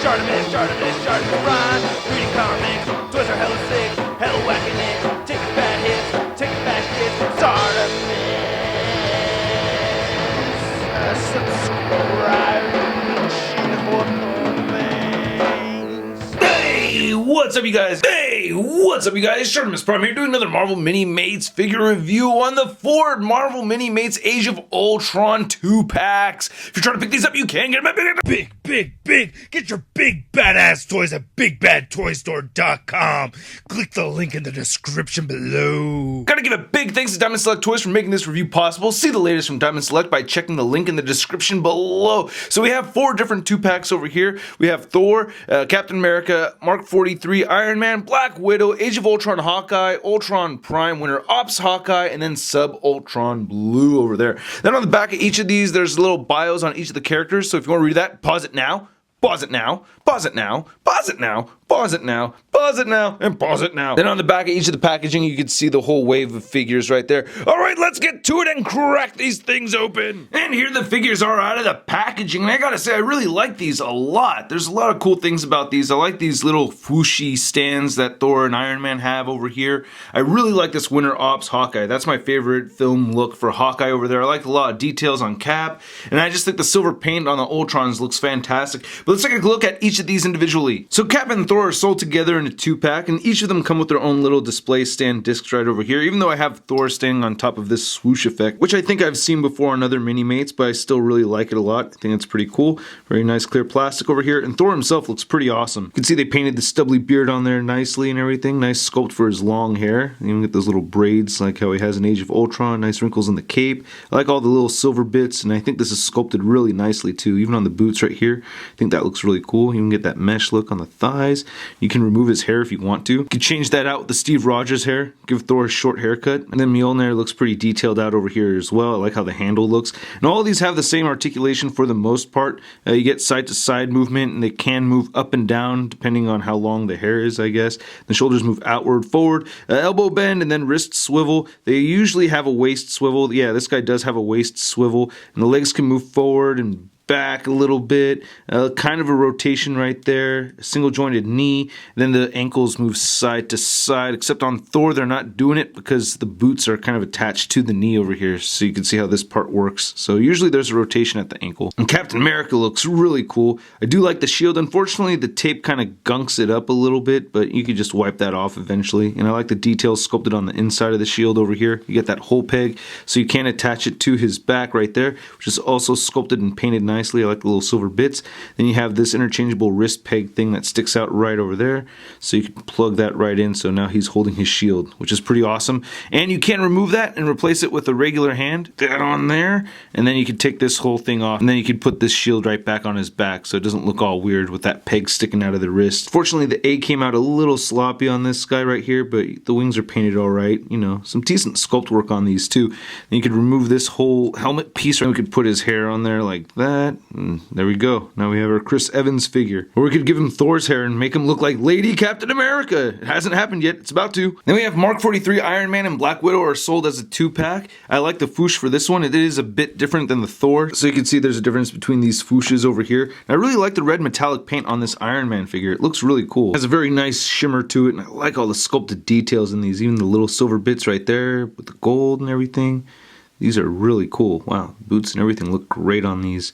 ShartimusPrime. Reading comics, toys are hella sick, hella whacking it. Taking bad hits, taking back hits. Subscribe. Hey, what's up you guys? ShartimusPrime here doing another Marvel Minimates figure review on the Ford Marvel Minimates Age of Ultron 2-packs. If you're trying to pick these up, you can get them at Big. Get your big badass toys at BigBadToyStore.com. Click the link in the description below. Gotta give a big thanks to Diamond Select Toys for making this review possible. See the latest from Diamond Select by checking the link in the description below. So we have 4 different 2-packs over here. We have Thor, Captain America, Mark 43, Iron Man, Black Widow, Age of Ultron Hawkeye, Ultron Prime Winter Ops Hawkeye, and then Sub Ultron Blue over there. Then on the back of each of these, there's little bios on each of the characters. So if you want to read that, pause it now. Pause it now, pause it now, pause it now, pause it now, pause it now, and pause it now. Then on the back of each of the packaging, you can see the whole wave of figures right there. All right, let's get to it and crack these things open. And here the figures are out of the packaging. And I gotta say, I really like these a lot. There's a lot of cool things about these. I like these little whooshy stands that Thor and Iron Man have over here. I really like this Winter Ops Hawkeye. That's my favorite film look for Hawkeye over there. I like a lot of details on Cap. And I just think the silver paint on the Ultrons looks fantastic. But let's take a look at each of these individually. So Cap and Thor are sold together in a 2-pack, and each of them come with their own little display stand discs right over here, even though I have Thor standing on top of this swoosh effect, which I think I've seen before on other Minimates, but I still really like it a lot. I think it's pretty cool. Very nice clear plastic over here, and Thor himself looks pretty awesome. You can see they painted the stubbly beard on there nicely and everything. Nice sculpt for his long hair. You even get those little braids like how he has in Age of Ultron. Nice wrinkles in the cape. I like all the little silver bits, and I think this is sculpted really nicely too, even on the boots right here. I think that looks really cool. You can get that mesh look on the thighs. You can remove his hair if you want to. You can change that out with the Steve Rogers hair. Give Thor a short haircut. And then Mjolnir looks pretty detailed out over here as well. I like how the handle looks. And all of these have the same articulation for the most part. You get side to side movement, and they can move up and down depending on how long the hair is, I guess. The shoulders move outward, forward, elbow bend, and then wrist swivel. They usually have a waist swivel. Yeah, this guy does have a waist swivel. And the legs can move forward and back a little bit, kind of a rotation right there, a single jointed knee, then the ankles move side to side, except on Thor they're not doing it because the boots are kind of attached to the knee over here, so you can see how this part works. So usually there's a rotation at the ankle. And Captain America looks really cool. I do like the shield. Unfortunately the tape kind of gunks it up a little bit, but you could just wipe that off eventually. And I like the details sculpted on the inside of the shield over here. You get that hole peg so you can attach it to his back right there, which is also sculpted and painted nicely. I like the little silver bits. Then you have this interchangeable wrist peg thing that sticks out right over there, so you can plug that right in. So now he's holding his shield, which is pretty awesome. And you can remove that and replace it with a regular hand. That on there, and then you can take this whole thing off, and then you can put this shield right back on his back, so it doesn't look all weird with that peg sticking out of the wrist. Fortunately, the A came out a little sloppy on this guy right here, but the wings are painted all right. You know, some decent sculpt work on these too. And you could remove this whole helmet piece, or we could put his hair on there like that. And there we go. Now we have our Chris Evans figure. Or we could give him Thor's hair and make him look like Lady Captain America. It hasn't happened yet. It's about to. Then we have Mark 43, Iron Man, and Black Widow are sold as a 2-pack. I like the foosh for this one. It is a bit different than the Thor. So you can see there's a difference between these fooshes over here. And I really like the red metallic paint on this Iron Man figure. It looks really cool. It has a very nice shimmer to it. And I like all the sculpted details in these. Even the little silver bits right there with the gold and everything. These are really cool. Wow. Boots and everything look great on these.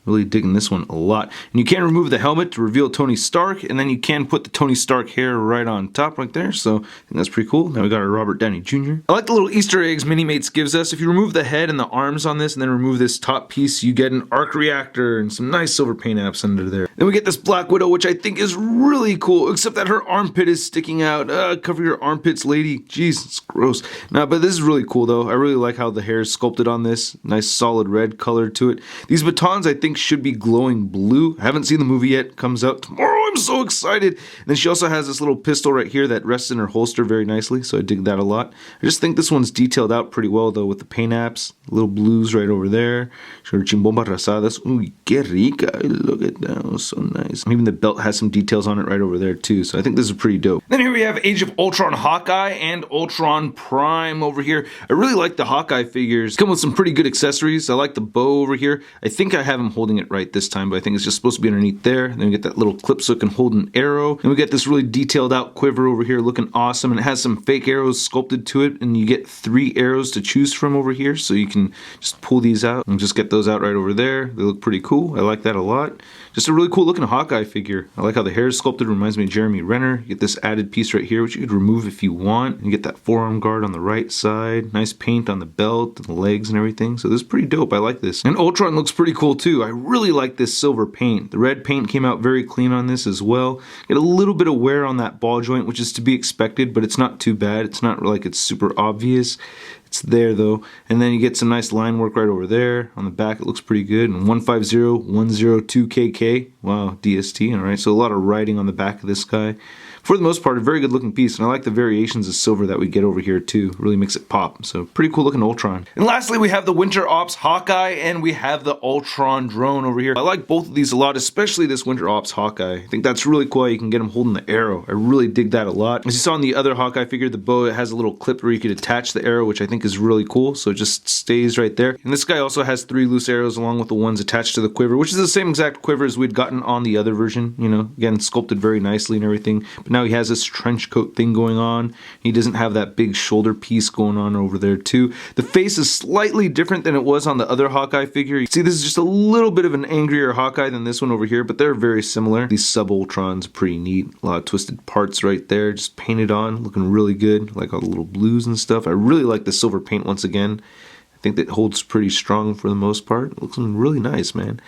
Really digging this one a lot. And you can remove the helmet to reveal Tony Stark, and then you can put the Tony Stark hair right on top right there, so I think that's pretty cool. Now we got our Robert Downey Jr. I like the little Easter eggs Minimates gives us. If you remove the head and the arms on this and then remove this top piece, you get an arc reactor and some nice silver paint apps under there. Then we get this Black Widow, which I think is really cool, except that her armpit is sticking out. Cover your armpits, lady. Jeez, it's gross. Nah, but this is really cool though. I really like how the hair is sculpted on this. Nice solid red color to it. These batons I think should be glowing blue. I haven't seen the movie yet. It comes out tomorrow, I'm I'm so excited. And then she also has this little pistol right here that rests in her holster very nicely, so I dig that a lot. I just think this one's detailed out pretty well, though, with the paint apps. Little blues right over there. Chimbombas rasadas. Ooh, que rica. Look at that. Oh, so nice. Even the belt has some details on it right over there, too, so I think this is pretty dope. Then here we have Age of Ultron Hawkeye and Ultron Prime over here. I really like the Hawkeye figures. Come with some pretty good accessories. I like the bow over here. I think I have him holding it right this time, but I think it's just supposed to be underneath there. Then we get that little clip so it can hold an arrow. And we get this really detailed out quiver over here looking awesome. And it has some fake arrows sculpted to it. And you get 3 arrows to choose from over here. So you can just pull these out and just get those out right over there. They look pretty cool. I like that a lot. Just a really cool looking Hawkeye figure. I like how the hair is sculpted. Reminds me of Jeremy Renner. You get this added piece right here, which you could remove if you want. You get that forearm guard on the right side. Nice paint on the belt and the legs and everything. So this is pretty dope. I like this. And Ultron looks pretty cool too. I really like this silver paint. The red paint came out very clean on this as well. Get a little bit of wear on that ball joint, which is to be expected, but it's not too bad. It's not like it's super obvious. It's there though. And then you get some nice line work right over there. On the back it looks pretty good. And 150102KK. Wow, DST. Alright, so a lot of writing on the back of this guy. For the most part, a very good looking piece, and I like the variations of silver that we get over here too. Really makes it pop. So pretty cool looking Ultron. And lastly, we have the Winter Ops Hawkeye, and we have the Ultron drone over here. I like both of these a lot, especially this Winter Ops Hawkeye. I think that's really cool how you can get him holding the arrow. I really dig that a lot. As you saw in the other Hawkeye figure, the bow, it has a little clip where you could attach the arrow, which I think is really cool. So it just stays right there. And this guy also has 3 loose arrows along with the ones attached to the quiver, which is the same exact quiver as we'd gotten on the other version. You know, again, sculpted very nicely and everything. But now he has this trench coat thing going on. He doesn't have that big shoulder piece going on over there too. The face is slightly different than it was on the other Hawkeye figure. You see, this is just a little bit of an angrier Hawkeye than this one over here, but they're very similar. These sub-Ultrons are pretty neat. A lot of twisted parts right there, just painted on, looking really good. Like all the little blues and stuff. I really like the silver paint once again. I think that holds pretty strong for the most part. It looks really nice, man.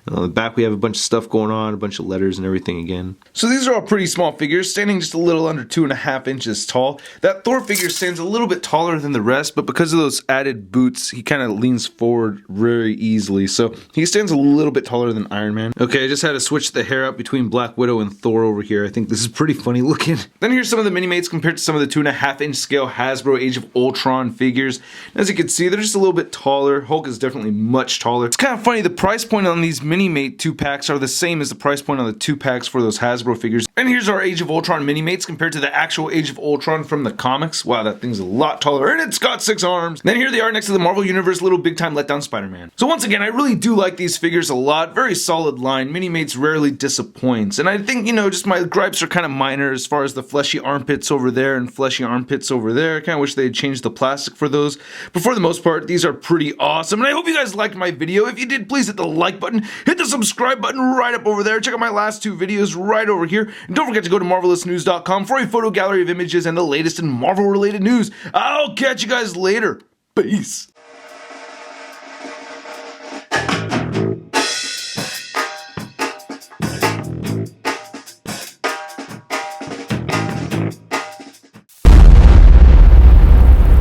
And on the back we have a bunch of stuff going on, a bunch of letters and everything again. So these are all pretty small figures, standing just a little under 2.5 inches tall. That Thor figure stands a little bit taller than the rest, but because of those added boots, he kind of leans forward very easily. So he stands a little bit taller than Iron Man. Okay, I just had to switch the hair up between Black Widow and Thor over here. I think this is pretty funny looking. Then here's some of the Minimates compared to some of the 2.5 inch scale Hasbro Age of Ultron figures. As you can see, they're just a little bit taller. Hulk is definitely much taller. It's kind of funny, the price point on these Minimate 2-packs are the same as the price point on the 2-packs for those Hasbro figures. And here's our Age of Ultron Minimates compared to the actual Age of Ultron from the comics. Wow, that thing's a lot taller, and it's got 6 arms. Then here they are next to the Marvel Universe Little Big Time Letdown Spider-Man. So once again, I really do like these figures a lot. Very solid line. Minimates rarely disappoints. And I think, you know, just my gripes are kind of minor as far as the fleshy armpits over there and fleshy armpits over there. I kind of wish they had changed the plastic for those. But for the most part, these are pretty awesome. And I hope you guys liked my video. If you did, please hit the like button, hit the subscribe button right up over there. Check out my last 2 videos right over here. And don't forget to go to marvelousnews.com for a photo gallery of images and the latest in Marvel related news. I'll catch you guys later. Peace.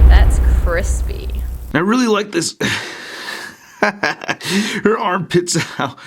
That's crispy. I really like this. Her armpits out.